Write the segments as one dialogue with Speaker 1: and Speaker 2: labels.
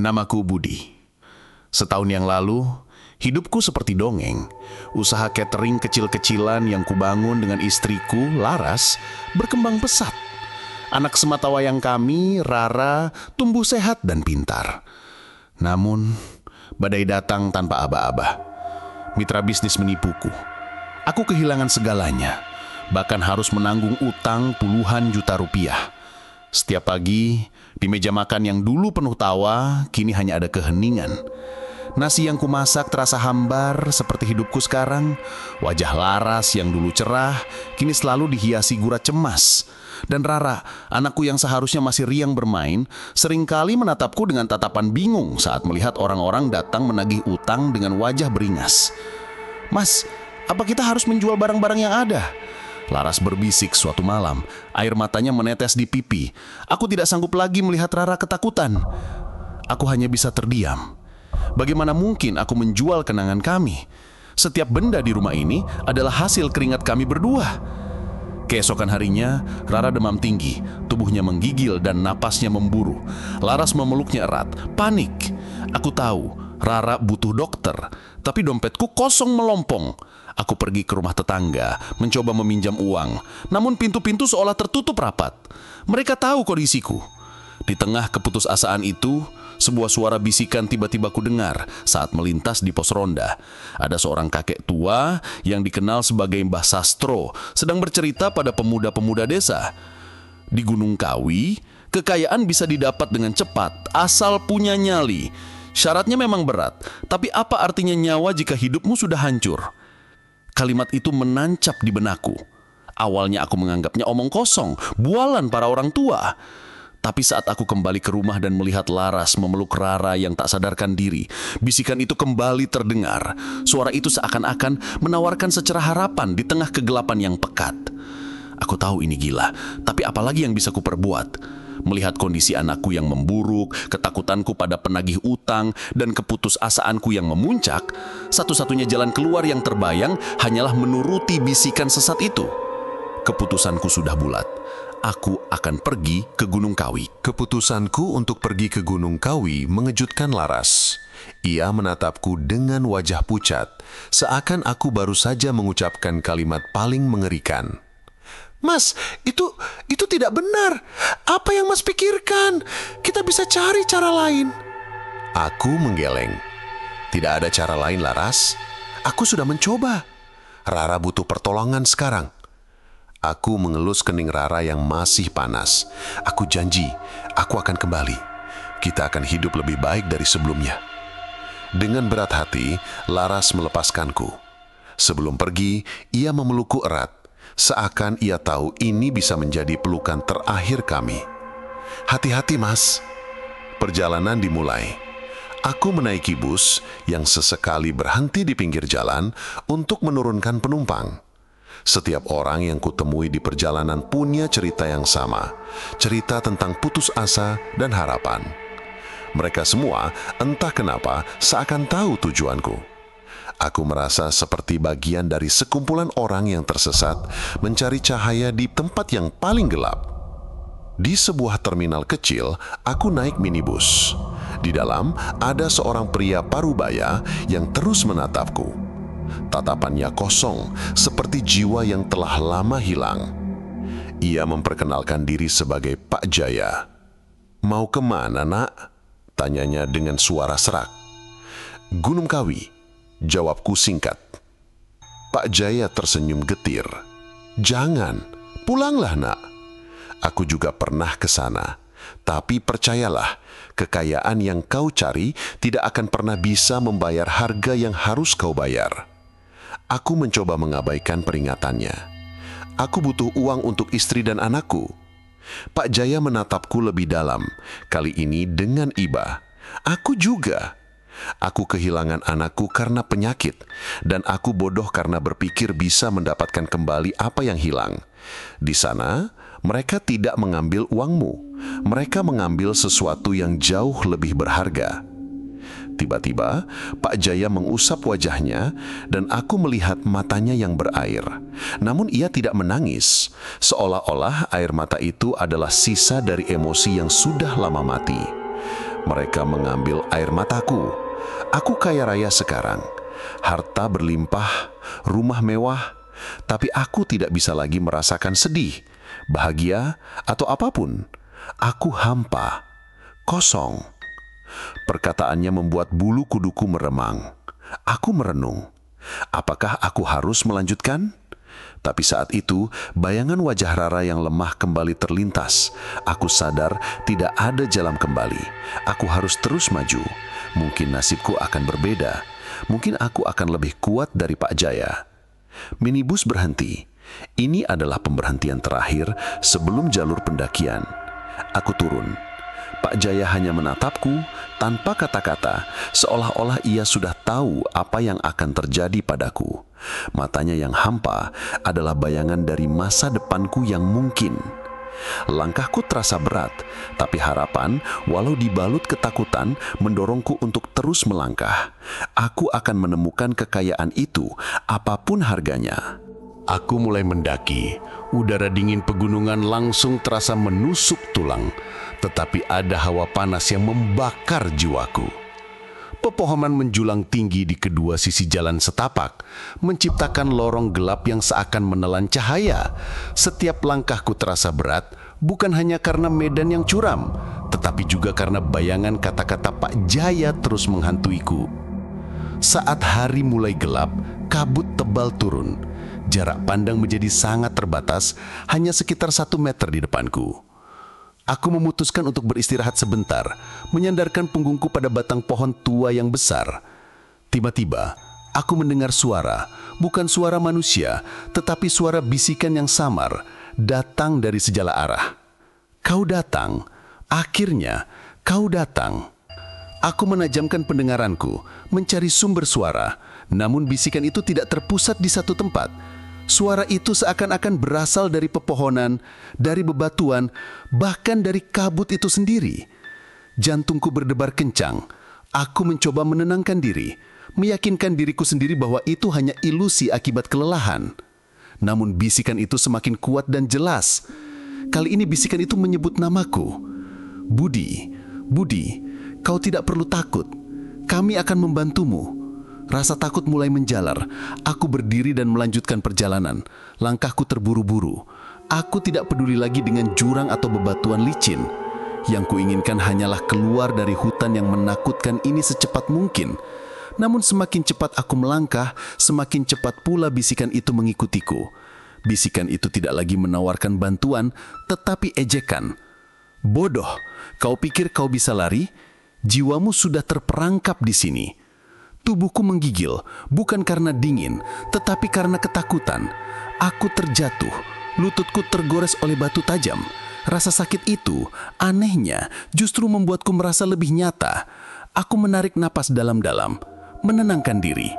Speaker 1: Namaku Budi. Setahun yang lalu, hidupku seperti dongeng. Usaha catering kecil-kecilan yang kubangun dengan istriku, Laras, berkembang pesat. Anak sematawayang kami, Rara, tumbuh sehat dan pintar. Namun, badai datang tanpa aba-aba. Mitra bisnis menipuku. Aku kehilangan segalanya, bahkan harus menanggung utang puluhan juta rupiah. Setiap pagi, di meja makan yang dulu penuh tawa, kini hanya ada keheningan. Nasi yang kumasak terasa hambar seperti hidupku sekarang. Wajah Laras yang dulu cerah, kini selalu dihiasi gurat cemas. Dan Rara, anakku yang seharusnya masih riang bermain, seringkali menatapku dengan tatapan bingung saat melihat orang-orang datang menagih utang dengan wajah beringas. "Mas, apa kita harus menjual barang-barang yang ada?" Laras berbisik suatu malam, air matanya menetes di pipi. Aku tidak sanggup lagi melihat Rara ketakutan. Aku hanya bisa terdiam. Bagaimana mungkin aku menjual kenangan kami? Setiap benda di rumah ini adalah hasil keringat kami berdua. Keesokan harinya, Rara demam tinggi, tubuhnya menggigil dan napasnya memburu. Laras memeluknya erat, panik. Aku tahu, Rara butuh dokter, tapi dompetku kosong melompong. Aku pergi ke rumah tetangga, mencoba meminjam uang, namun pintu-pintu seolah tertutup rapat. Mereka tahu kondisiku. Di tengah keputusasaan itu, sebuah suara bisikan tiba-tiba kudengar saat melintas di pos ronda. Ada seorang kakek tua yang dikenal sebagai Mbah Sastro sedang bercerita pada pemuda-pemuda desa. Di Gunung Kawi, kekayaan bisa didapat dengan cepat asal punya nyali. Syaratnya memang berat, tapi apa artinya nyawa jika hidupmu sudah hancur? Kalimat itu menancap di benakku. Awalnya aku menganggapnya omong kosong, bualan para orang tua. Tapi saat aku kembali ke rumah dan melihat Laras memeluk Rara yang tak sadarkan diri, bisikan itu kembali terdengar. Suara itu seakan-akan menawarkan secerah harapan di tengah kegelapan yang pekat. Aku tahu ini gila, tapi apalagi yang bisa kuperbuat? Melihat kondisi anakku yang memburuk, ketakutanku pada penagih utang, dan keputusasaanku yang memuncak, satu-satunya jalan keluar yang terbayang hanyalah menuruti bisikan sesat itu. Keputusanku sudah bulat. Aku akan pergi ke Gunung Kawi.
Speaker 2: Keputusanku untuk pergi ke Gunung Kawi mengejutkan Laras. Ia menatapku dengan wajah pucat, seakan aku baru saja mengucapkan kalimat paling mengerikan.
Speaker 3: "Mas, itu tidak benar. Apa yang Mas pikirkan? Kita bisa cari cara lain."
Speaker 2: Aku menggeleng. Tidak ada cara lain, Laras. Aku sudah mencoba. Rara butuh pertolongan sekarang. Aku mengelus kening Rara yang masih panas. Aku janji, aku akan kembali. Kita akan hidup lebih baik dari sebelumnya. Dengan berat hati, Laras melepaskanku. Sebelum pergi, ia memelukku erat. Seakan ia tahu ini bisa menjadi pelukan terakhir kami. "Hati-hati, Mas." Perjalanan dimulai. Aku menaiki bus yang sesekali berhenti di pinggir jalan untuk menurunkan penumpang. Setiap orang yang kutemui di perjalanan punya cerita yang sama, cerita tentang putus asa dan harapan. Mereka semua, entah kenapa, seakan tahu tujuanku. Aku merasa seperti bagian dari sekumpulan orang yang tersesat mencari cahaya di tempat yang paling gelap. Di sebuah terminal kecil, aku naik minibus. Di dalam ada seorang pria parubaya yang terus menatapku. Tatapannya kosong, seperti jiwa yang telah lama hilang. Ia memperkenalkan diri sebagai Pak Jaya. "Mau kemana, Nak?" tanyanya dengan suara serak. "Gunung Kawi," jawabku singkat. Pak Jaya tersenyum getir. "Jangan, pulanglah, Nak. Aku juga pernah ke sana. Tapi percayalah, kekayaan yang kau cari tidak akan pernah bisa membayar harga yang harus kau bayar." Aku mencoba mengabaikan peringatannya. Aku butuh uang untuk istri dan anakku. Pak Jaya menatapku lebih dalam, kali ini dengan iba. Aku juga. Aku kehilangan anakku karena penyakit, dan aku bodoh karena berpikir bisa mendapatkan kembali apa yang hilang. Di sana, mereka tidak mengambil uangmu. Mereka mengambil sesuatu yang jauh lebih berharga. Tiba-tiba, Pak Jaya mengusap wajahnya dan aku melihat matanya yang berair. Namun ia tidak menangis, seolah-olah air mata itu adalah sisa dari emosi yang sudah lama mati. Mereka mengambil air mataku. Aku kaya raya sekarang. Harta berlimpah, rumah mewah, tapi aku tidak bisa lagi merasakan sedih, bahagia, atau apapun. Aku hampa, kosong. Perkataannya membuat bulu kuduku meremang. Aku merenung. Apakah aku harus melanjutkan? Tapi saat itu, bayangan wajah Rara yang lemah kembali terlintas. Aku sadar tidak ada jalan kembali. Aku harus terus maju. Mungkin nasibku akan berbeda. Mungkin aku akan lebih kuat dari Pak Jaya. Minibus berhenti. Ini adalah pemberhentian terakhir sebelum jalur pendakian. Aku turun. Pak Jaya hanya menatapku tanpa kata-kata, seolah-olah ia sudah tahu apa yang akan terjadi padaku. Matanya yang hampa adalah bayangan dari masa depanku yang mungkin. Langkahku terasa berat, tapi harapan, walau dibalut ketakutan, mendorongku untuk terus melangkah. Aku akan menemukan kekayaan itu, apapun harganya.
Speaker 1: Aku mulai mendaki. Udara dingin pegunungan langsung terasa menusuk tulang, tetapi ada hawa panas yang membakar jiwaku. Pepohonan menjulang tinggi di kedua sisi jalan setapak, menciptakan lorong gelap yang seakan menelan cahaya. Setiap langkahku terasa berat, bukan hanya karena medan yang curam, tetapi juga karena bayangan kata-kata Pak Jaya terus menghantuiku. Saat hari mulai gelap, kabut tebal turun. Jarak pandang menjadi sangat terbatas, hanya sekitar 1 meter di depanku. Aku memutuskan untuk beristirahat sebentar, menyandarkan punggungku pada batang pohon tua yang besar. Tiba-tiba, aku mendengar suara, bukan suara manusia, tetapi suara bisikan yang samar, datang dari segala arah. Kau datang, akhirnya kau datang. Aku menajamkan pendengaranku, mencari sumber suara, namun bisikan itu tidak terpusat di satu tempat. Suara itu seakan-akan berasal dari pepohonan, dari bebatuan, bahkan dari kabut itu sendiri. Jantungku berdebar kencang. Aku mencoba menenangkan diri, meyakinkan diriku sendiri bahwa itu hanya ilusi akibat kelelahan. Namun bisikan itu semakin kuat dan jelas. Kali ini bisikan itu menyebut namaku. Budi, Budi, kau tidak perlu takut. Kami akan membantumu. Rasa takut mulai menjalar. Aku berdiri dan melanjutkan perjalanan. Langkahku terburu-buru. Aku tidak peduli lagi dengan jurang atau bebatuan licin. Yang kuinginkan hanyalah keluar dari hutan yang menakutkan ini secepat mungkin. Namun semakin cepat aku melangkah, semakin cepat pula bisikan itu mengikutiku. Bisikan itu tidak lagi menawarkan bantuan, tetapi ejekan. Bodoh, kau pikir kau bisa lari? Jiwamu sudah terperangkap di sini. Tubuhku menggigil, bukan karena dingin, tetapi karena ketakutan. Aku terjatuh, lututku tergores oleh batu tajam. Rasa sakit itu, anehnya, justru membuatku merasa lebih nyata. Aku menarik napas dalam-dalam, menenangkan diri.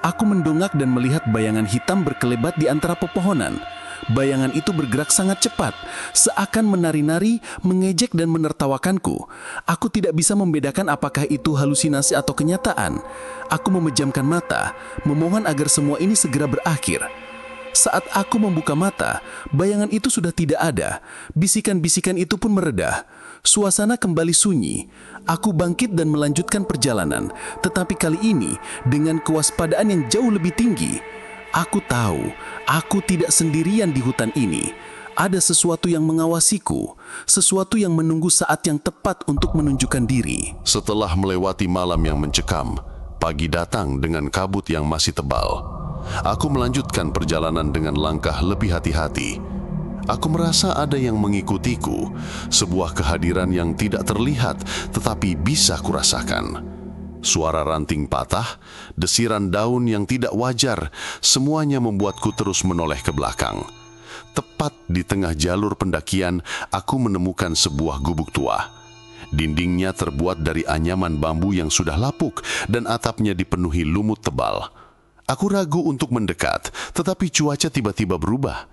Speaker 1: Aku mendongak dan melihat bayangan hitam berkelebat di antara pepohonan. Bayangan itu bergerak sangat cepat, seakan menari-nari, mengejek dan menertawakanku. Aku tidak bisa membedakan apakah itu halusinasi atau kenyataan. Aku memejamkan mata, memohon agar semua ini segera berakhir. Saat aku membuka mata, bayangan itu sudah tidak ada. Bisikan-bisikan itu pun mereda. Suasana kembali sunyi. Aku bangkit dan melanjutkan perjalanan, tetapi kali ini dengan kewaspadaan yang jauh lebih tinggi. Aku tahu, aku tidak sendirian di hutan ini. Ada sesuatu yang mengawasiku, sesuatu yang menunggu saat yang tepat untuk menunjukkan diri.
Speaker 2: Setelah melewati malam yang mencekam, pagi datang dengan kabut yang masih tebal. Aku melanjutkan perjalanan dengan langkah lebih hati-hati. Aku merasa ada yang mengikutiku, sebuah kehadiran yang tidak terlihat tetapi bisa kurasakan. Suara ranting patah, desiran daun yang tidak wajar, semuanya membuatku terus menoleh ke belakang. Tepat di tengah jalur pendakian, aku menemukan sebuah gubuk tua. Dindingnya terbuat dari anyaman bambu yang sudah lapuk dan atapnya dipenuhi lumut tebal. Aku ragu untuk mendekat, tetapi cuaca tiba-tiba berubah.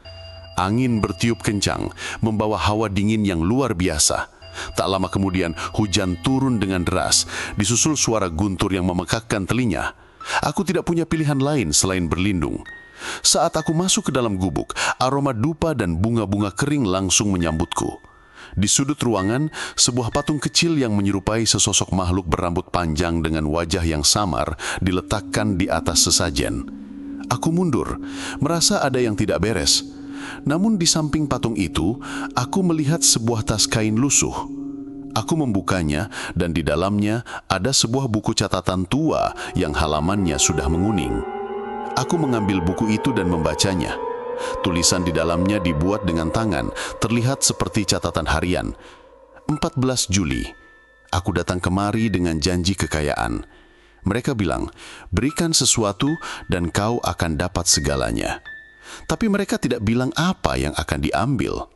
Speaker 2: Angin bertiup kencang, membawa hawa dingin yang luar biasa. Tak lama kemudian, hujan turun dengan deras, disusul suara guntur yang memekakkan telinga. Aku tidak punya pilihan lain selain berlindung. Saat aku masuk ke dalam gubuk, aroma dupa dan bunga-bunga kering langsung menyambutku. Di sudut ruangan, sebuah patung kecil yang menyerupai sesosok makhluk berambut panjang dengan wajah yang samar diletakkan di atas sesajen. Aku mundur, merasa ada yang tidak beres. Namun di samping patung itu, aku melihat sebuah tas kain lusuh. Aku membukanya dan di dalamnya ada sebuah buku catatan tua yang halamannya sudah menguning. Aku mengambil buku itu dan membacanya. Tulisan di dalamnya dibuat dengan tangan, terlihat seperti catatan harian. 14 Juli, aku datang kemari dengan janji kekayaan. Mereka bilang, berikan sesuatu dan kau akan dapat segalanya. Tapi mereka tidak bilang apa yang akan diambil.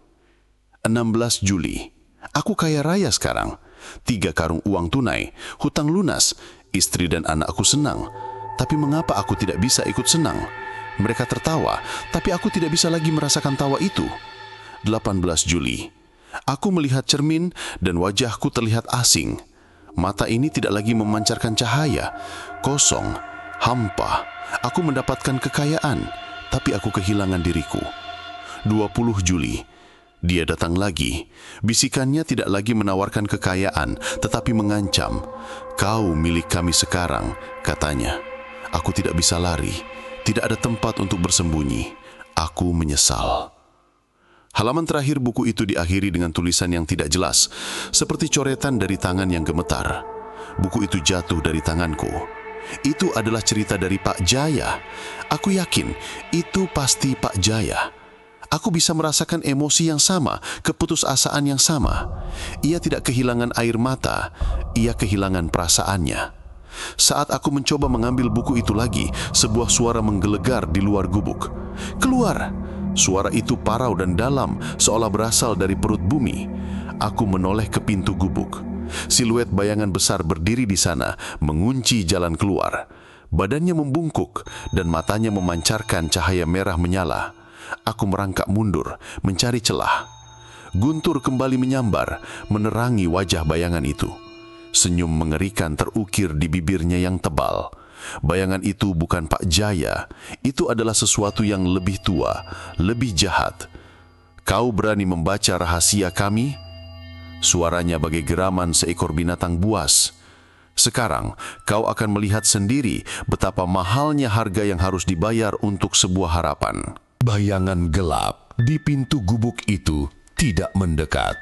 Speaker 2: 16 Juli, aku kaya raya sekarang. 3 karung uang tunai, hutang lunas, istri dan anakku senang. Tapi mengapa aku tidak bisa ikut senang? Mereka tertawa, tapi aku tidak bisa lagi merasakan tawa itu. 18 Juli, aku melihat cermin dan wajahku terlihat asing. Mata ini tidak lagi memancarkan cahaya, kosong, hampa. Aku mendapatkan kekayaan, tapi aku kehilangan diriku. 20 Juli, dia datang lagi. Bisikannya tidak lagi menawarkan kekayaan, tetapi mengancam. Kau milik kami sekarang, katanya. Aku tidak bisa lari. Tidak ada tempat untuk bersembunyi. Aku menyesal. Halaman terakhir buku itu diakhiri dengan tulisan yang tidak jelas, seperti coretan dari tangan yang gemetar. Buku itu jatuh dari tanganku. Itu adalah cerita dari Pak Jaya. Aku yakin itu pasti Pak Jaya. Aku bisa merasakan emosi yang sama, keputusasaan yang sama. Ia tidak kehilangan air mata, ia kehilangan perasaannya. Saat aku mencoba mengambil buku itu lagi, sebuah suara menggelegar di luar gubuk. Keluar! Suara itu parau dan dalam, seolah berasal dari perut bumi. Aku menoleh ke pintu gubuk. Siluet bayangan besar berdiri di sana, mengunci jalan keluar. Badannya membungkuk dan matanya memancarkan cahaya merah menyala. Aku merangkak mundur, mencari celah. Guntur kembali menyambar, menerangi wajah bayangan itu. Senyum mengerikan terukir di bibirnya yang tebal. Bayangan itu bukan Pak Jaya, itu adalah sesuatu yang lebih tua, lebih jahat. Kau berani membaca rahasia kami? Suaranya bagai geraman seekor binatang buas. Sekarang kau akan melihat sendiri betapa mahalnya harga yang harus dibayar untuk sebuah harapan.
Speaker 4: Bayangan gelap di pintu gubuk itu tidak mendekat.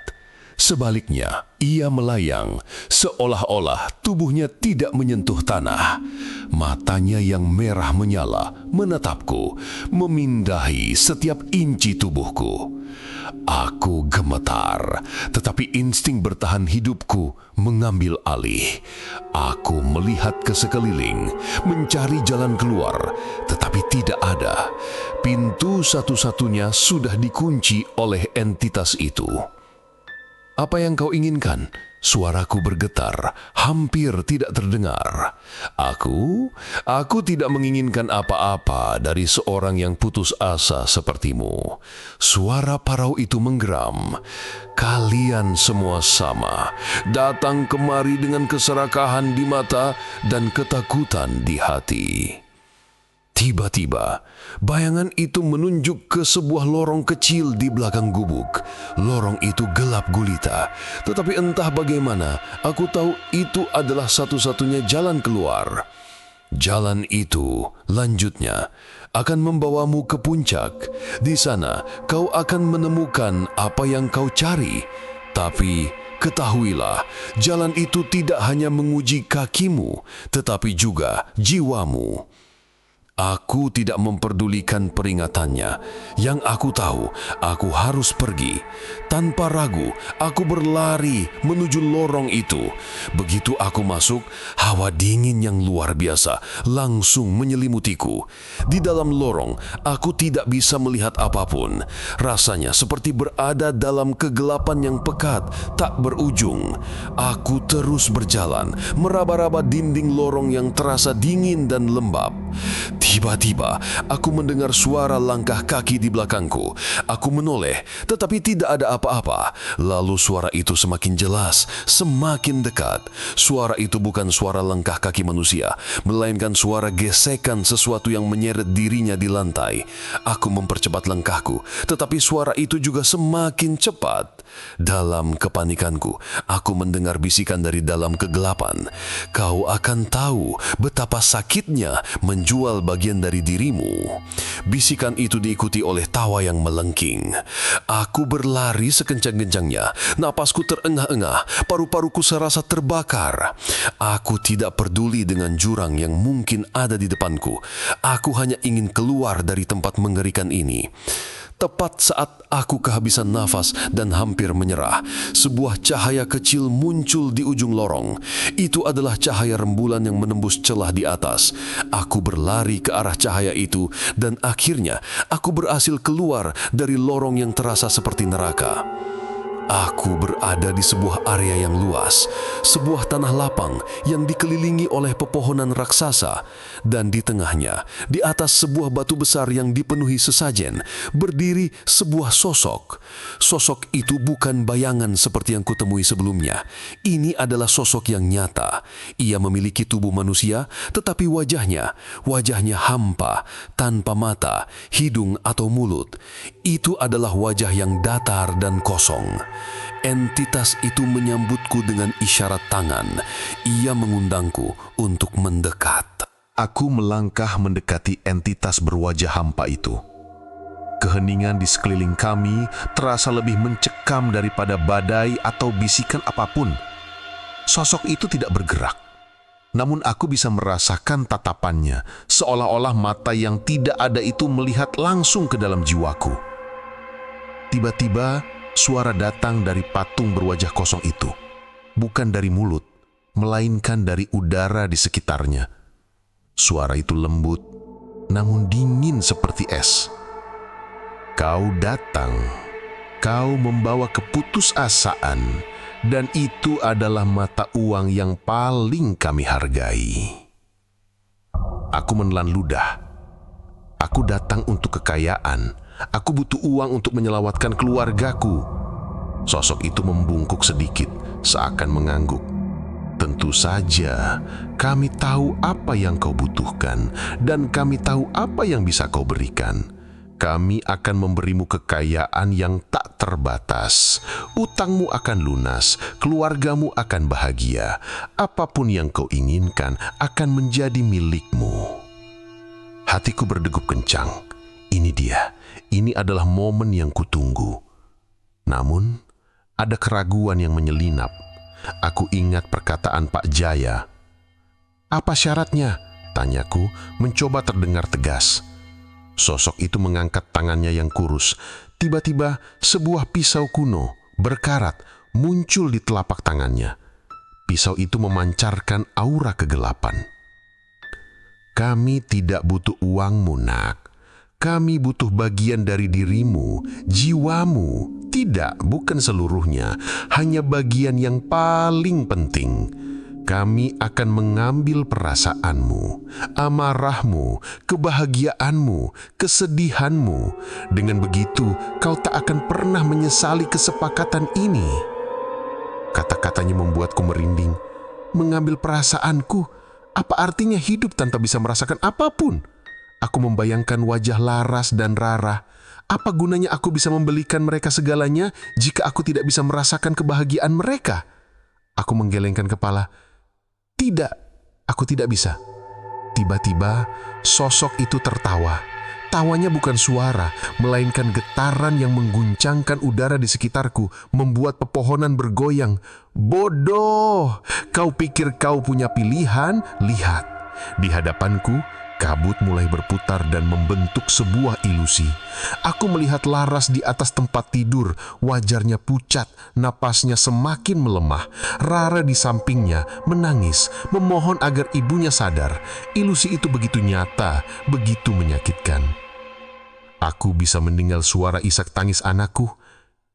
Speaker 4: Sebaliknya, ia melayang, seolah-olah tubuhnya tidak menyentuh tanah. Matanya yang merah menyala menatapku, memindahi setiap inci tubuhku. Aku gemetar, tetapi insting bertahan hidupku mengambil alih. Aku melihat ke sekeliling, mencari jalan keluar, tetapi tidak ada. Pintu satu-satunya sudah dikunci oleh entitas itu. Apa yang kau inginkan? Suaraku bergetar, hampir tidak terdengar. Aku tidak menginginkan apa-apa dari seorang yang putus asa sepertimu. Suara parau itu menggeram. Kalian semua sama, datang kemari dengan keserakahan di mata dan ketakutan di hati. Tiba-tiba, bayangan itu menunjuk ke sebuah lorong kecil di belakang gubuk. Lorong itu gelap gulita, tetapi entah bagaimana, aku tahu itu adalah satu-satunya jalan keluar. Jalan itu, lanjutnya, akan membawamu ke puncak. Di sana, kau akan menemukan apa yang kau cari. Tapi, ketahuilah, jalan itu tidak hanya menguji kakimu, tetapi juga jiwamu. Aku tidak memperdulikan peringatannya. Yang aku tahu, aku harus pergi. Tanpa ragu, aku berlari menuju lorong itu. Begitu aku masuk, hawa dingin yang luar biasa langsung menyelimutiku. Di dalam lorong, aku tidak bisa melihat apapun. Rasanya seperti berada dalam kegelapan yang pekat, tak berujung. Aku terus berjalan, meraba-raba dinding lorong yang terasa dingin dan lembab. Tiba-tiba, aku mendengar suara langkah kaki di belakangku. Aku menoleh, tetapi tidak ada apa-apa. Lalu suara itu semakin jelas, semakin dekat. Suara itu bukan suara langkah kaki manusia, melainkan suara gesekan sesuatu yang menyeret dirinya di lantai. Aku mempercepat langkahku, tetapi suara itu juga semakin cepat. Dalam kepanikanku, aku mendengar bisikan dari dalam kegelapan. Kau akan tahu betapa sakitnya menjual bagian dari dirimu. Bisikan itu diikuti oleh tawa yang melengking. Aku berlari sekencang-kencangnya. Napasku terengah-engah, paru-paruku serasa terbakar. Aku tidak peduli dengan jurang yang mungkin ada di depanku. Aku hanya ingin keluar dari tempat mengerikan ini. Tepat saat aku kehabisan nafas dan hampir menyerah, sebuah cahaya kecil muncul di ujung lorong. Itu adalah cahaya rembulan yang menembus celah di atas. Aku berlari ke arah cahaya itu dan akhirnya aku berhasil keluar dari lorong yang terasa seperti neraka. Aku berada di sebuah area yang luas, sebuah tanah lapang yang dikelilingi oleh pepohonan raksasa, dan di tengahnya, di atas sebuah batu besar yang dipenuhi sesajen, berdiri sebuah sosok. Sosok itu bukan bayangan seperti yang kutemui sebelumnya. Ini adalah sosok yang nyata. Ia memiliki tubuh manusia, tetapi wajahnya hampa, tanpa mata, hidung atau mulut. Itu adalah wajah yang datar dan kosong. Entitas itu menyambutku dengan isyarat tangan. Ia mengundangku untuk mendekat.
Speaker 3: Aku melangkah mendekati entitas berwajah hampa itu. Keheningan di sekeliling kami terasa lebih mencekam daripada badai atau bisikan apapun. Sosok itu tidak bergerak. Namun aku bisa merasakan tatapannya, seolah-olah mata yang tidak ada itu melihat langsung ke dalam jiwaku. Tiba-tiba, suara datang dari patung berwajah kosong itu, bukan dari mulut, melainkan dari udara di sekitarnya. Suara itu lembut, namun dingin seperti es. Kau datang, kau membawa keputusasaan, dan itu adalah mata uang yang paling kami hargai. Aku menelan ludah. Aku datang untuk kekayaan. Aku butuh uang untuk menyelamatkan keluargaku. Sosok itu membungkuk sedikit, seakan mengangguk. Tentu saja, kami tahu apa yang kau butuhkan, dan kami tahu apa yang bisa kau berikan. Kami akan memberimu kekayaan yang tak terbatas. Utangmu akan lunas, keluargamu akan bahagia. Apapun yang kau inginkan akan menjadi milikmu. Hatiku berdegup kencang. Ini dia. Ini adalah momen yang kutunggu. Namun, ada keraguan yang menyelinap. Aku ingat perkataan Pak Jaya. "Apa syaratnya?" tanyaku, mencoba terdengar tegas. Sosok itu mengangkat tangannya yang kurus. Tiba-tiba, sebuah pisau kuno, berkarat, muncul di telapak tangannya. Pisau itu memancarkan aura kegelapan. "Kami tidak butuh uangmu, nak. Kami butuh bagian dari dirimu, jiwamu. Tidak, bukan seluruhnya, hanya bagian yang paling penting. Kami akan mengambil perasaanmu, amarahmu, kebahagiaanmu, kesedihanmu. Dengan begitu, kau tak akan pernah menyesali kesepakatan ini." Kata-katanya membuatku merinding. Mengambil perasaanku? Apa artinya hidup tanpa bisa merasakan apapun? Aku membayangkan wajah Laras dan Rara. Apa gunanya aku bisa membelikan mereka segalanya jika aku tidak bisa merasakan kebahagiaan mereka? Aku menggelengkan kepala. Tidak, aku tidak bisa. Tiba-tiba, sosok itu tertawa. Tawanya bukan suara, melainkan getaran yang mengguncangkan udara di sekitarku, membuat pepohonan bergoyang. "Bodoh! Kau pikir kau punya pilihan? Lihat." Di hadapanku, kabut mulai berputar dan membentuk sebuah ilusi. Aku melihat Laras di atas tempat tidur, wajahnya pucat, napasnya semakin melemah. Rara di sampingnya menangis, memohon agar ibunya sadar. Ilusi itu begitu nyata, begitu menyakitkan. Aku bisa mendengar suara isak tangis anakku.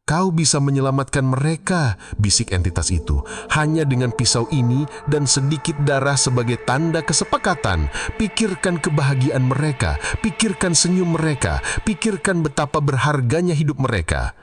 Speaker 3: Kau bisa menyelamatkan mereka, bisik entitas itu. Hanya dengan pisau ini dan sedikit darah sebagai tanda kesepakatan. Pikirkan kebahagiaan mereka, pikirkan senyum mereka, pikirkan betapa berharganya hidup mereka.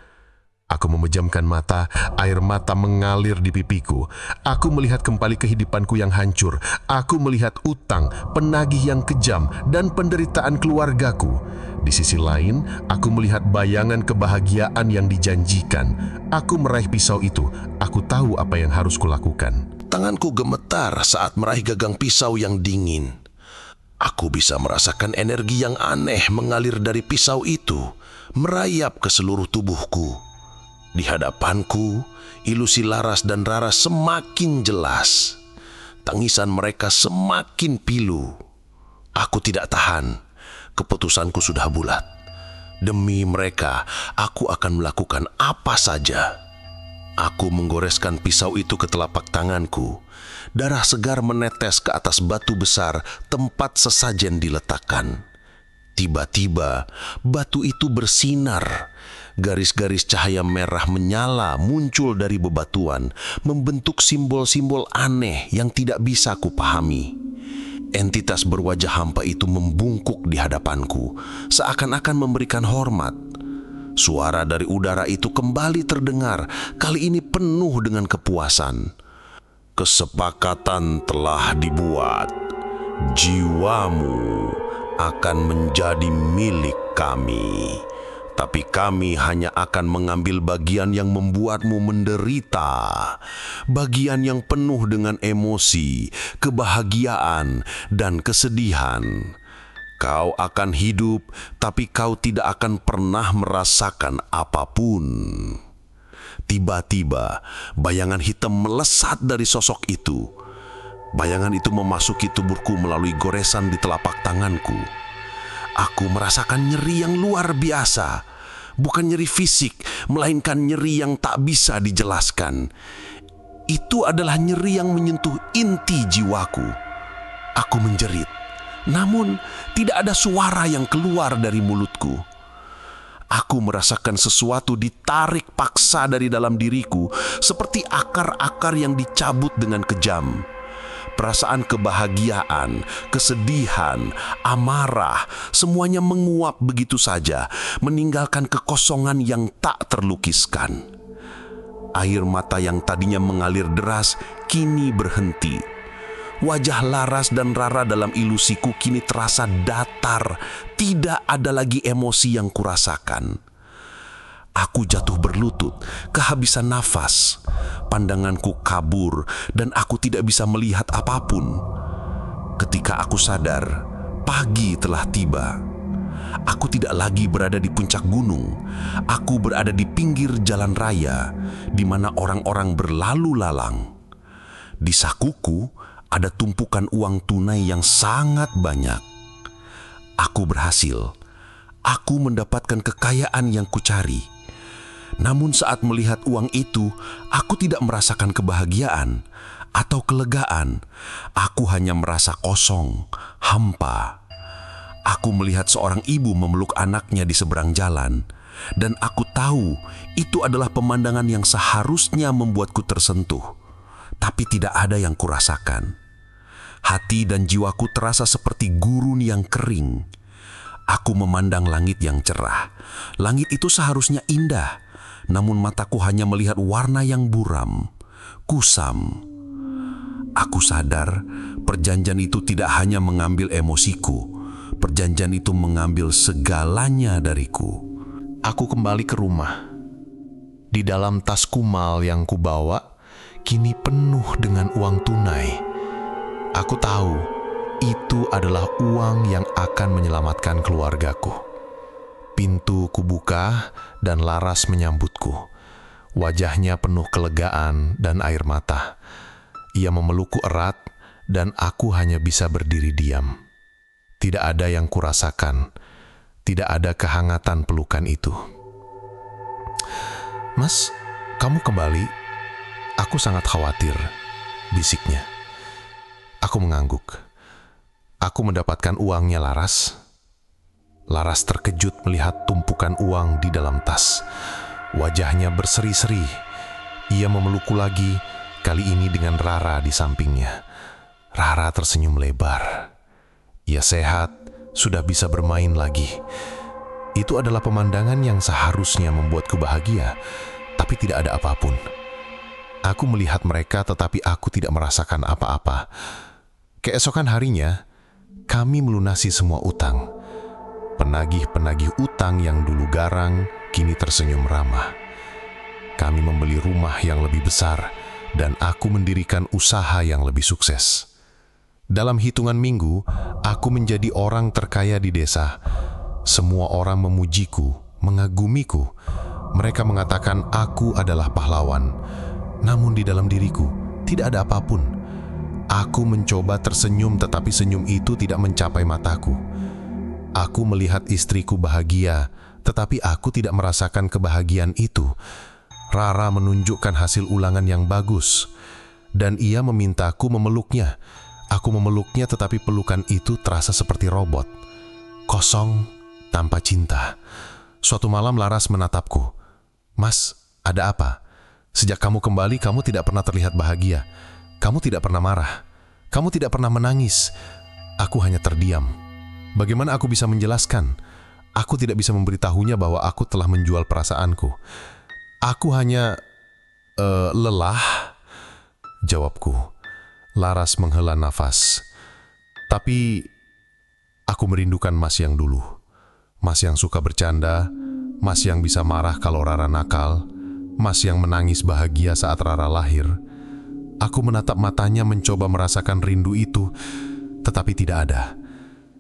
Speaker 3: Aku memejamkan mata, air mata mengalir di pipiku. Aku melihat kembali kehidupanku yang hancur. Aku melihat utang, penagih yang kejam, dan penderitaan keluargaku. Di sisi lain, aku melihat bayangan kebahagiaan yang dijanjikan. Aku meraih pisau itu. Aku tahu apa yang harus kulakukan.
Speaker 5: Tanganku gemetar saat meraih gagang pisau yang dingin. Aku bisa merasakan energi yang aneh mengalir dari pisau itu, merayap ke seluruh tubuhku. Di hadapanku, ilusi Laras dan Rara semakin jelas. Tangisan mereka semakin pilu. Aku tidak tahan. Keputusanku sudah bulat. Demi mereka, aku akan melakukan apa saja. Aku menggoreskan pisau itu ke telapak tanganku. Darah segar menetes ke atas batu besar tempat sesajen diletakkan. Tiba-tiba, batu itu bersinar. Garis-garis cahaya merah menyala muncul dari bebatuan, membentuk simbol-simbol aneh yang tidak bisa kupahami. Entitas berwajah hampa itu membungkuk di hadapanku, seakan-akan memberikan hormat. Suara dari udara itu kembali terdengar, kali ini penuh dengan kepuasan. Kesepakatan telah dibuat. Jiwamu akan menjadi milik kami. Tapi kami hanya akan mengambil bagian yang membuatmu menderita. Bagian yang penuh dengan emosi, kebahagiaan, dan kesedihan. Kau akan hidup, tapi kau tidak akan pernah merasakan apapun. Tiba-tiba, bayangan hitam melesat dari sosok itu. Bayangan itu memasuki tubuhku melalui goresan di telapak tanganku. Aku merasakan nyeri yang luar biasa. Bukan nyeri fisik, melainkan nyeri yang tak bisa dijelaskan. Itu adalah nyeri yang menyentuh inti jiwaku. Aku menjerit, namun tidak ada suara yang keluar dari mulutku. Aku merasakan sesuatu ditarik paksa dari dalam diriku, seperti akar-akar yang dicabut dengan kejam. Perasaan kebahagiaan, kesedihan, amarah, semuanya menguap begitu saja, meninggalkan kekosongan yang tak terlukiskan. Air mata yang tadinya mengalir deras, kini berhenti. Wajah Laras dan Rara dalam ilusiku kini terasa datar, tidak ada lagi emosi yang kurasakan. Aku jatuh berlutut, kehabisan nafas. Pandanganku kabur dan aku tidak bisa melihat apapun. Ketika aku sadar, pagi telah tiba. Aku tidak lagi berada di puncak gunung. Aku berada di pinggir jalan raya, di mana orang-orang berlalu lalang. Di sakuku ada tumpukan uang tunai yang sangat banyak. Aku berhasil. Aku mendapatkan kekayaan yang kucari. Namun saat melihat uang itu, aku tidak merasakan kebahagiaan atau kelegaan. Aku hanya merasa kosong, hampa. Aku melihat seorang ibu memeluk anaknya di seberang jalan, dan aku tahu itu adalah pemandangan yang seharusnya membuatku tersentuh, tapi tidak ada yang kurasakan. Hati dan jiwaku terasa seperti gurun yang kering. Aku memandang langit yang cerah. Langit itu seharusnya indah, namun mataku hanya melihat warna yang buram, kusam. Aku sadar perjanjian itu tidak hanya mengambil emosiku, perjanjian itu mengambil segalanya dariku.
Speaker 1: Aku kembali ke rumah. Di dalam tas kumal yang kubawa, kini penuh dengan uang tunai. Aku tahu itu adalah uang yang akan menyelamatkan keluargaku. Pintu kubuka dan Laras menyambutku. Wajahnya penuh kelegaan dan air mata. Ia memelukku erat dan aku hanya bisa berdiri diam. Tidak ada yang kurasakan. Tidak ada kehangatan pelukan itu. "Mas, kamu kembali? Aku sangat khawatir," bisiknya. Aku mengangguk. Aku mendapatkan uangnya Laras. Laras terkejut melihat tumpukan uang di dalam tas.
Speaker 3: Wajahnya berseri-seri. Ia memelukku lagi, kali ini dengan Rara di sampingnya. Rara tersenyum lebar. Ia sehat, sudah bisa bermain lagi. Itu adalah pemandangan yang seharusnya membuatku bahagia, tapi tidak ada apapun. Aku melihat mereka tetapi aku tidak merasakan apa-apa. Keesokan harinya, kami melunasi semua utang. Penagih-penagih utang yang dulu garang, kini tersenyum ramah. Kami membeli rumah yang lebih besar, dan aku mendirikan usaha yang lebih sukses. Dalam hitungan minggu, aku menjadi orang terkaya di desa. Semua orang memujiku, mengagumiku. Mereka mengatakan aku adalah pahlawan. Namun di dalam diriku, tidak ada apapun. Aku mencoba tersenyum, tetapi senyum itu tidak mencapai mataku. Aku melihat istriku bahagia, tetapi aku tidak merasakan kebahagiaan itu. Rara menunjukkan hasil ulangan yang bagus, dan ia memintaku memeluknya. Aku memeluknya, tetapi pelukan itu terasa seperti robot. Kosong, tanpa cinta. Suatu malam Laras menatapku. "Mas, ada apa? Sejak kamu kembali, kamu tidak pernah terlihat bahagia. Kamu tidak pernah marah. Kamu tidak pernah menangis." Aku hanya terdiam. Bagaimana aku bisa menjelaskan? Aku tidak bisa memberitahunya bahwa aku telah menjual perasaanku. Aku hanya lelah, jawabku. Laras menghela nafas. Tapi aku merindukan Mas yang dulu. Mas yang suka bercanda, Mas yang bisa marah kalau Rara nakal, Mas yang menangis bahagia saat Rara lahir. Aku menatap matanya mencoba merasakan rindu itu, tetapi tidak ada.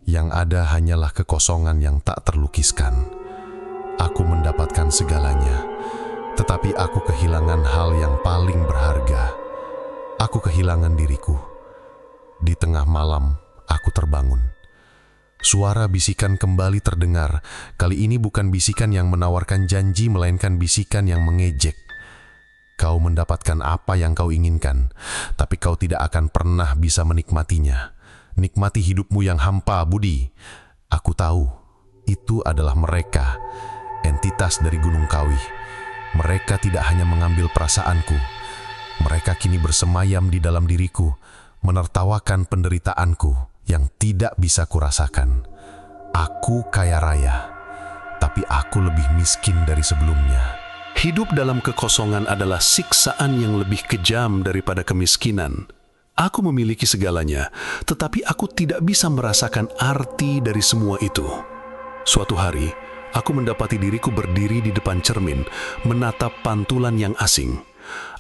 Speaker 3: Yang ada hanyalah kekosongan yang tak terlukiskan. Aku mendapatkan segalanya, tetapi aku kehilangan hal yang paling berharga. Aku kehilangan diriku. Di tengah malam, aku terbangun. Suara bisikan kembali terdengar. Kali ini bukan bisikan yang menawarkan janji, melainkan bisikan yang mengejek. Kau mendapatkan apa yang kau inginkan, tapi kau tidak akan pernah bisa menikmatinya. Nikmati hidupmu yang hampa, Budi. Aku tahu, itu adalah mereka, entitas dari Gunung Kawi. Mereka tidak hanya mengambil perasaanku. Mereka kini bersemayam di dalam diriku, menertawakan penderitaanku yang tidak bisa kurasakan. Aku kaya raya, tapi aku lebih miskin dari sebelumnya.
Speaker 5: Hidup dalam kekosongan adalah siksaan yang lebih kejam daripada kemiskinan. Aku memiliki segalanya, tetapi aku tidak bisa merasakan arti dari semua itu. Suatu hari, aku mendapati diriku berdiri di depan cermin, menatap pantulan yang asing.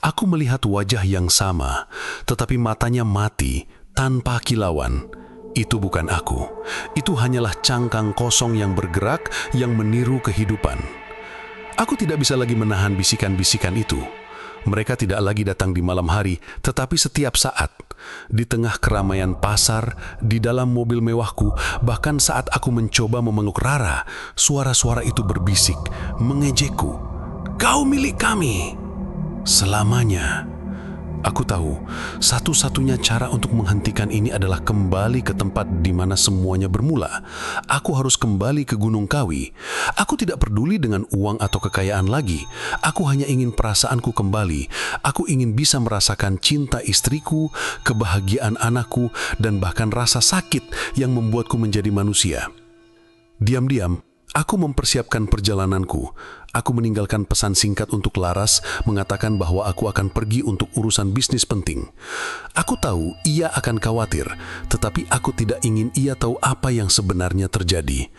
Speaker 5: Aku melihat wajah yang sama, tetapi matanya mati, tanpa kilauan. Itu bukan aku. Itu hanyalah cangkang kosong yang bergerak, yang meniru kehidupan. Aku tidak bisa lagi menahan bisikan-bisikan itu. Mereka tidak lagi datang di malam hari, tetapi setiap saat. Di tengah keramaian pasar, di dalam mobil mewahku, bahkan saat aku mencoba memeluk Rara, suara-suara itu berbisik, mengejekku. "Kau milik kami selamanya." Aku tahu, satu-satunya cara untuk menghentikan ini adalah kembali ke tempat di mana semuanya bermula. Aku harus kembali ke Gunung Kawi. Aku tidak peduli dengan uang atau kekayaan lagi. Aku hanya ingin perasaanku kembali. Aku ingin bisa merasakan cinta istriku, kebahagiaan anakku, dan bahkan rasa sakit yang membuatku menjadi manusia. Diam-diam, aku mempersiapkan perjalananku. Aku meninggalkan pesan singkat untuk Laras, mengatakan bahwa aku akan pergi untuk urusan bisnis penting. Aku tahu ia akan khawatir, tetapi aku tidak ingin ia tahu apa yang sebenarnya terjadi.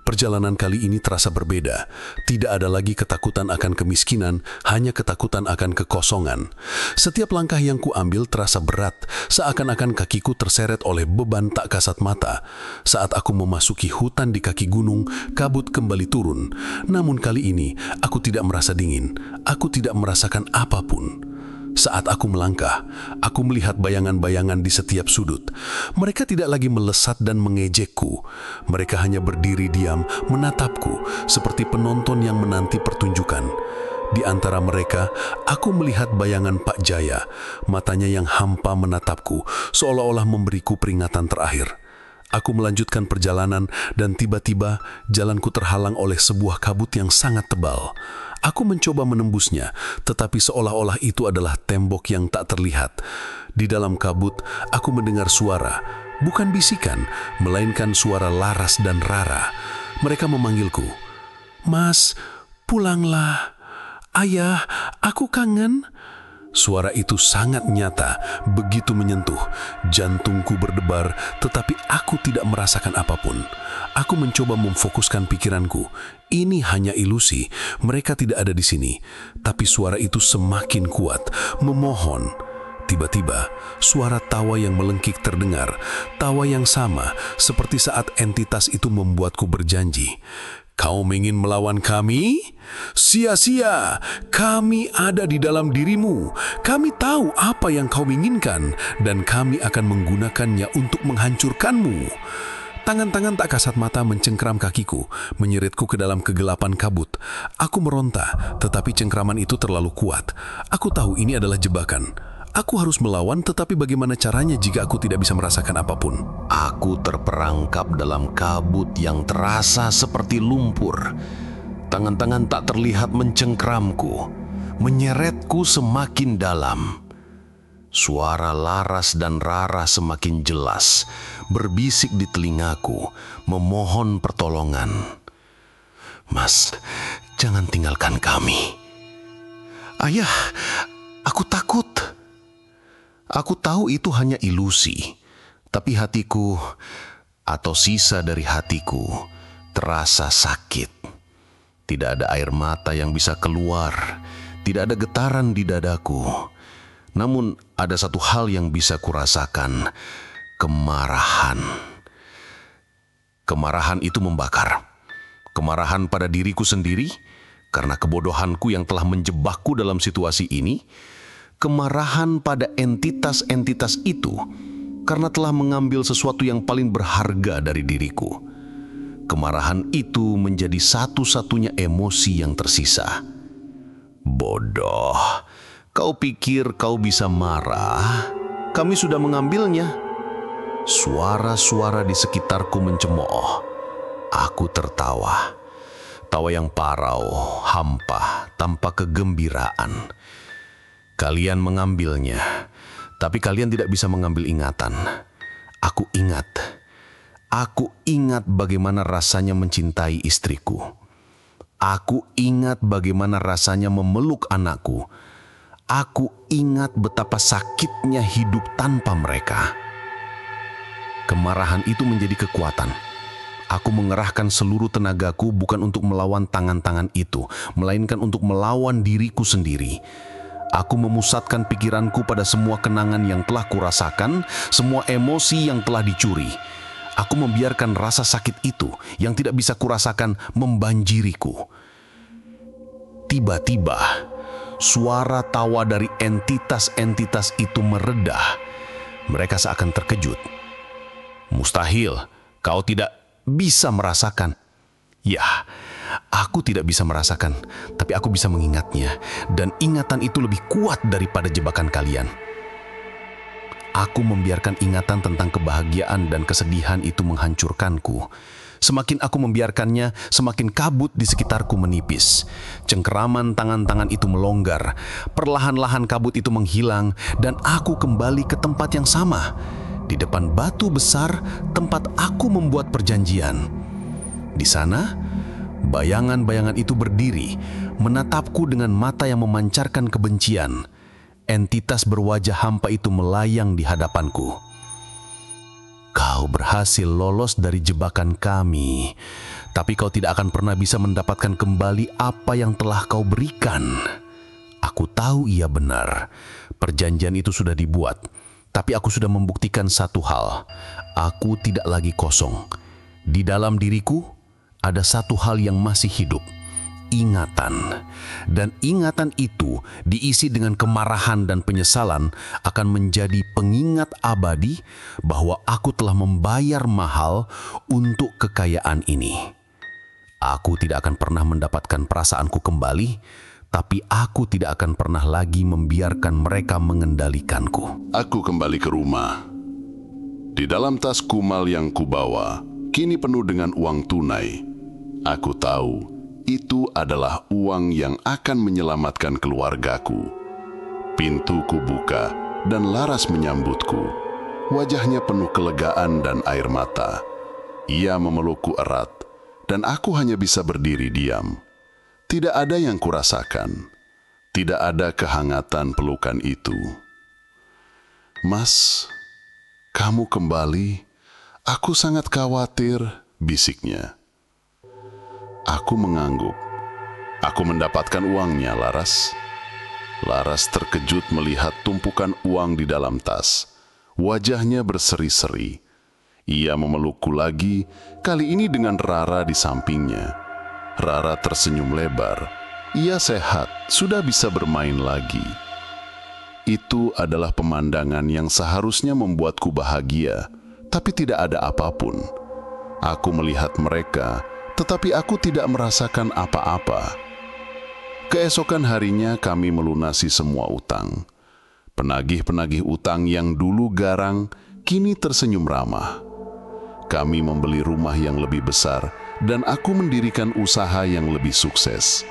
Speaker 5: Perjalanan kali ini terasa berbeda. Tidak ada lagi ketakutan akan kemiskinan, hanya ketakutan akan kekosongan. Setiap langkah yang kuambil terasa berat, seakan-akan kakiku terseret oleh beban tak kasat mata. Saat aku memasuki hutan di kaki gunung, kabut kembali turun. Namun kali ini, aku tidak merasa dingin. Aku tidak merasakan apapun. Saat aku melangkah, aku melihat bayangan-bayangan di setiap sudut. Mereka tidak lagi melesat dan mengejekku. Mereka hanya berdiri diam, menatapku, seperti penonton yang menanti pertunjukan. Di antara mereka, aku melihat bayangan Pak Jaya. Matanya yang hampa menatapku, seolah-olah memberiku peringatan terakhir. Aku melanjutkan perjalanan dan tiba-tiba jalanku terhalang oleh sebuah kabut yang sangat tebal. Aku mencoba menembusnya, tetapi seolah-olah itu adalah tembok yang tak terlihat. Di dalam kabut, aku mendengar suara, bukan bisikan, melainkan suara Laras dan Rara. Mereka memanggilku, "Mas, pulanglah. Ayah, aku kangen." Suara itu sangat nyata, begitu menyentuh. Jantungku berdebar, tetapi aku tidak merasakan apapun. Aku mencoba memfokuskan pikiranku. Ini hanya ilusi, mereka tidak ada di sini. Tapi suara itu semakin kuat, memohon. Tiba-tiba, suara tawa yang melengkik terdengar. Tawa yang sama, seperti saat entitas itu membuatku berjanji. "Kau ingin melawan kami? Sia-sia, kami ada di dalam dirimu. Kami tahu apa yang kau inginkan, dan kami akan menggunakannya untuk menghancurkanmu." Tangan-tangan tak kasat mata mencengkram kakiku, menyeretku ke dalam kegelapan kabut. Aku meronta, tetapi cengkraman itu terlalu kuat. Aku tahu ini adalah jebakan. Aku harus melawan, tetapi bagaimana caranya jika aku tidak bisa merasakan apapun?
Speaker 2: Aku terperangkap dalam kabut yang terasa seperti lumpur. Tangan-tangan tak terlihat mencengkramku, menyeretku semakin dalam. Suara Laras dan Rara semakin jelas, berbisik di telingaku, memohon pertolongan. "Mas, jangan tinggalkan kami." "Ayah, aku takut." Aku tahu itu hanya ilusi, tapi hatiku, atau sisa dari hatiku, terasa sakit. Tidak ada air mata yang bisa keluar, tidak ada getaran di dadaku. Namun ada satu hal yang bisa kurasakan, kemarahan. Kemarahan itu membakar. Kemarahan pada diriku sendiri, karena kebodohanku yang telah menjebakku dalam situasi ini. Kemarahan pada entitas-entitas itu karena telah mengambil sesuatu yang paling berharga dari diriku. Kemarahan itu menjadi satu-satunya emosi yang tersisa. Bodoh, kau pikir kau bisa marah? Kami sudah mengambilnya. Suara-suara di sekitarku mencemooh. Aku tertawa. Tawa yang parau, hampa, tanpa kegembiraan. Kalian mengambilnya, tapi kalian tidak bisa mengambil ingatan. Aku ingat bagaimana rasanya mencintai istriku. Aku ingat bagaimana rasanya memeluk anakku. Aku ingat betapa sakitnya hidup tanpa mereka. Kemarahan itu menjadi kekuatan. Aku mengerahkan seluruh tenagaku bukan untuk melawan tangan-tangan itu, melainkan untuk melawan diriku sendiri. Aku memusatkan pikiranku pada semua kenangan yang telah kurasakan, semua emosi yang telah dicuri. Aku membiarkan rasa sakit itu yang tidak bisa kurasakan membanjiriku. Tiba-tiba, suara tawa dari entitas-entitas itu meredah. Mereka seakan terkejut. "Mustahil, kau tidak bisa merasakan." Ya, aku tidak bisa merasakan, tapi aku bisa mengingatnya, dan ingatan itu lebih kuat daripada jebakan kalian. Aku membiarkan ingatan tentang kebahagiaan dan kesedihan itu menghancurkanku. Semakin aku membiarkannya, semakin kabut di sekitarku menipis. Cengkeraman tangan-tangan itu melonggar, perlahan-lahan kabut itu menghilang, dan aku kembali ke tempat yang sama, di depan batu besar tempat aku membuat perjanjian. Di sana, bayangan-bayangan itu berdiri, menatapku dengan mata yang memancarkan kebencian. Entitas berwajah hampa itu melayang di hadapanku. "Kau berhasil lolos dari jebakan kami, tapi kau tidak akan pernah bisa mendapatkan kembali apa yang telah kau berikan." Aku tahu ia benar. Perjanjian itu sudah dibuat, tapi aku sudah membuktikan satu hal. Aku tidak lagi kosong. Di dalam diriku, ada satu hal yang masih hidup, ingatan. Dan ingatan itu diisi dengan kemarahan dan penyesalan akan menjadi pengingat abadi bahwa aku telah membayar mahal untuk kekayaan ini. Aku tidak akan pernah mendapatkan perasaanku kembali, tapi aku tidak akan pernah lagi membiarkan mereka mengendalikanku.
Speaker 6: Aku kembali ke rumah. Di dalam tas kumal yang kubawa, kini penuh dengan uang tunai. Aku tahu itu adalah uang yang akan menyelamatkan keluargaku. Pintu kubuka dan Laras menyambutku. Wajahnya penuh kelegaan dan air mata. Ia memelukku erat, dan aku hanya bisa berdiri diam. Tidak ada yang kurasakan. Tidak ada kehangatan pelukan itu. Mas, kamu kembali. Aku sangat khawatir, bisiknya. Aku mengangguk. Aku mendapatkan uangnya, Laras. Laras terkejut melihat tumpukan uang di dalam tas. Wajahnya berseri-seri. Ia memelukku lagi, kali ini dengan Rara di sampingnya. Rara tersenyum lebar. Ia sehat, sudah bisa bermain lagi. Itu adalah pemandangan yang seharusnya membuatku bahagia, tapi tidak ada apapun. Aku melihat mereka, tetapi aku tidak merasakan apa-apa. Keesokan harinya kami melunasi semua utang. Penagih-penagih utang yang dulu garang, kini tersenyum ramah. Kami membeli rumah yang lebih besar, dan aku mendirikan usaha yang lebih sukses.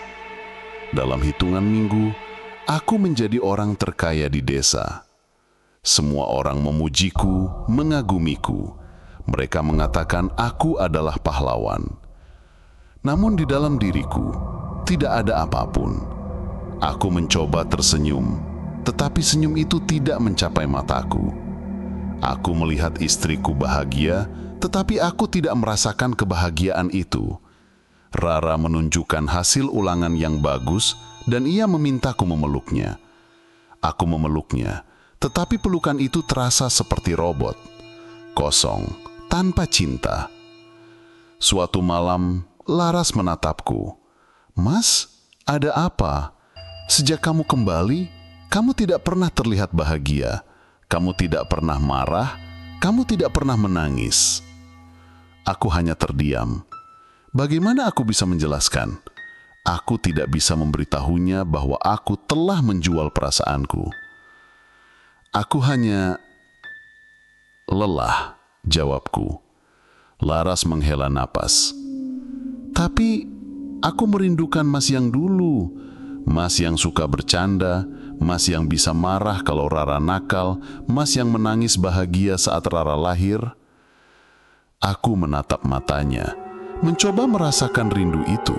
Speaker 6: Dalam hitungan minggu, aku menjadi orang terkaya di desa. Semua orang memujiku, mengagumiku. Mereka mengatakan aku adalah pahlawan. Namun di dalam diriku, tidak ada apapun. Aku mencoba tersenyum, tetapi senyum itu tidak mencapai mataku. Aku melihat istriku bahagia, tetapi aku tidak merasakan kebahagiaan itu. Rara menunjukkan hasil ulangan yang bagus, dan ia memintaku memeluknya. Aku memeluknya, tetapi pelukan itu terasa seperti robot. Kosong, tanpa cinta. Suatu malam, Laras menatapku. Mas, ada apa? Sejak kamu kembali, kamu tidak pernah terlihat bahagia. Kamu tidak pernah marah, kamu tidak pernah menangis. Aku hanya terdiam. Bagaimana aku bisa menjelaskan? Aku tidak bisa memberitahunya bahwa aku telah menjual perasaanku. Aku hanya lelah, jawabku. Laras menghela napas. Tapi aku merindukan Mas yang dulu. Mas yang suka bercanda, Mas yang bisa marah kalau Rara nakal, Mas yang menangis bahagia saat Rara lahir. Aku menatap matanya, mencoba merasakan rindu itu,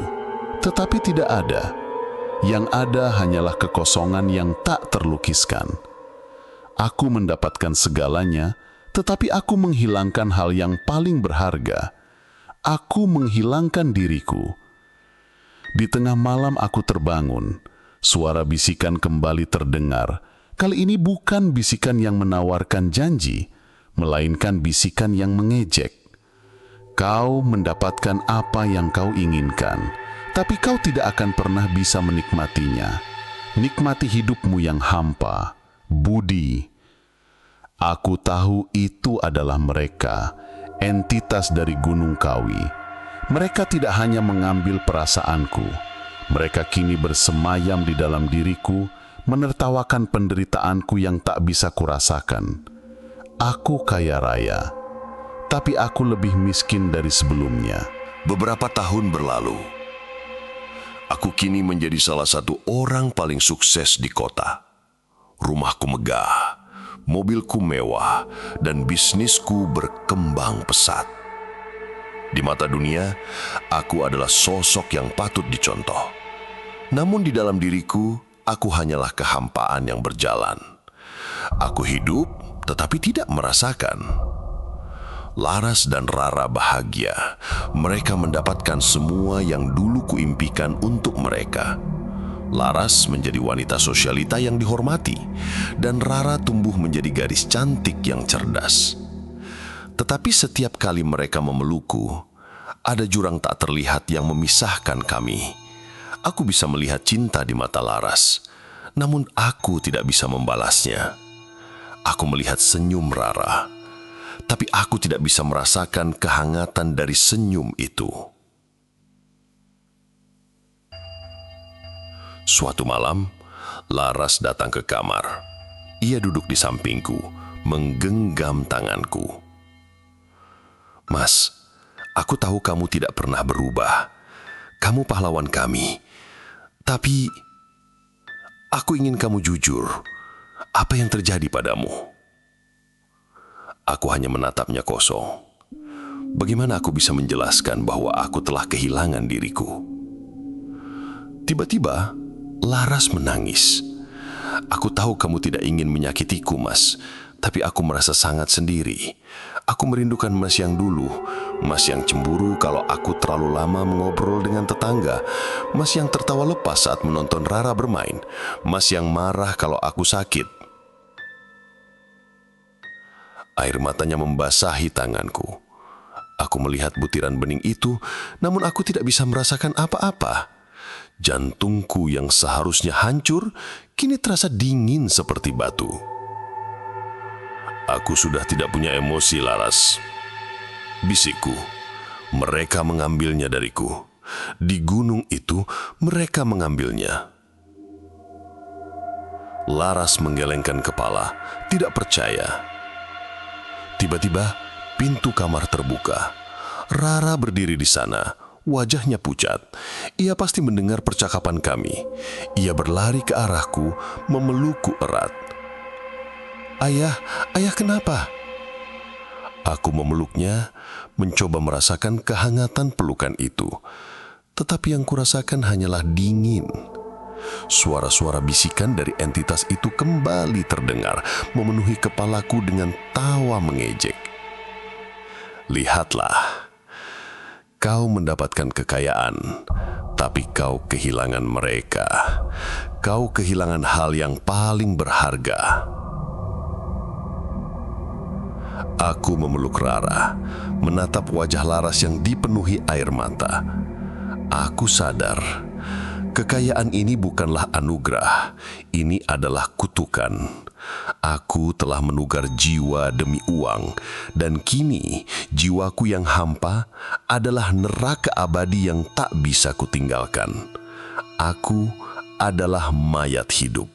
Speaker 6: tetapi tidak ada. Yang ada hanyalah kekosongan yang tak terlukiskan. Aku mendapatkan segalanya, tetapi aku menghilangkan hal yang paling berharga. Aku menghilangkan diriku. Di tengah malam aku terbangun. Suara bisikan kembali terdengar. Kali ini bukan bisikan yang menawarkan janji, melainkan bisikan yang mengejek. Kau mendapatkan apa yang kau inginkan, tapi kau tidak akan pernah bisa menikmatinya. Nikmati hidupmu yang hampa, budi. Aku tahu itu adalah mereka, entitas dari Gunung Kawi. Mereka tidak hanya mengambil perasaanku, mereka kini bersemayam di dalam diriku, menertawakan penderitaanku yang tak bisa kurasakan. Aku kaya raya, tapi aku lebih miskin dari sebelumnya.
Speaker 5: Beberapa tahun berlalu, aku kini menjadi salah satu orang paling sukses di kota. Rumahku megah, mobilku mewah, dan bisnisku berkembang pesat. Di mata dunia, aku adalah sosok yang patut dicontoh. Namun di dalam diriku, aku hanyalah kehampaan yang berjalan. Aku hidup, tetapi tidak merasakan. Laras dan Rara bahagia. Mereka mendapatkan semua yang dulu kuimpikan untuk mereka. Laras menjadi wanita sosialita yang dihormati, dan Rara tumbuh menjadi gadis cantik yang cerdas. Tetapi setiap kali mereka memelukku, ada jurang tak terlihat yang memisahkan kami. Aku bisa melihat cinta di mata Laras, namun aku tidak bisa membalasnya. Aku melihat senyum Rara, tapi aku tidak bisa merasakan kehangatan dari senyum itu. Suatu malam, Laras datang ke kamar. Ia duduk di sampingku, menggenggam tanganku.
Speaker 4: Mas, aku tahu kamu tidak pernah berubah. Kamu pahlawan kami. Tapi, aku ingin kamu jujur. Apa yang terjadi padamu? Aku hanya menatapnya kosong. Bagaimana aku bisa menjelaskan bahwa aku telah kehilangan diriku? Tiba-tiba, Laras menangis. Aku tahu kamu tidak ingin menyakitiku, Mas. Tapi aku merasa sangat sendiri. Aku merindukan Mas yang dulu. Mas yang cemburu kalau aku terlalu lama mengobrol dengan tetangga. Mas yang tertawa lepas saat menonton Rara bermain. Mas yang marah kalau aku sakit. Air matanya membasahi tanganku. Aku melihat butiran bening itu, namun aku tidak bisa merasakan apa-apa. Jantungku yang seharusnya hancur, kini terasa dingin seperti batu. Aku sudah tidak punya emosi, Laras. Bisikku, mereka mengambilnya dariku. Di gunung itu, mereka mengambilnya. Laras menggelengkan kepala, tidak percaya. Tiba-tiba, pintu kamar terbuka. Rara berdiri di sana, wajahnya pucat. Ia pasti mendengar percakapan kami. Ia berlari ke arahku, memelukku erat. Ayah, ayah kenapa? Aku memeluknya, mencoba merasakan kehangatan pelukan itu. Tetapi yang kurasakan hanyalah dingin. Suara-suara bisikan dari entitas itu kembali terdengar, memenuhi kepalaku dengan tawa mengejek. Lihatlah, kau mendapatkan kekayaan, tapi kau kehilangan mereka. Kau kehilangan hal yang paling berharga. Aku memeluk Rara, menatap wajah Laras yang dipenuhi air mata. Aku sadar, kekayaan ini bukanlah anugerah, ini adalah kutukan. Aku telah menugar jiwa demi uang, dan kini jiwaku yang hampa adalah neraka abadi yang tak bisa kutinggalkan. Aku adalah mayat hidup,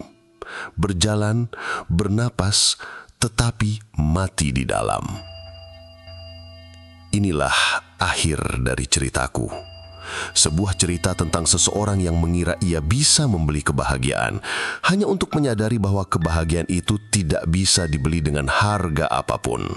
Speaker 4: berjalan, bernapas, tetapi mati di dalam. Inilah akhir dari ceritaku. Sebuah cerita tentang seseorang yang mengira ia bisa membeli kebahagiaan, hanya untuk menyadari bahwa kebahagiaan itu tidak bisa dibeli dengan harga apapun.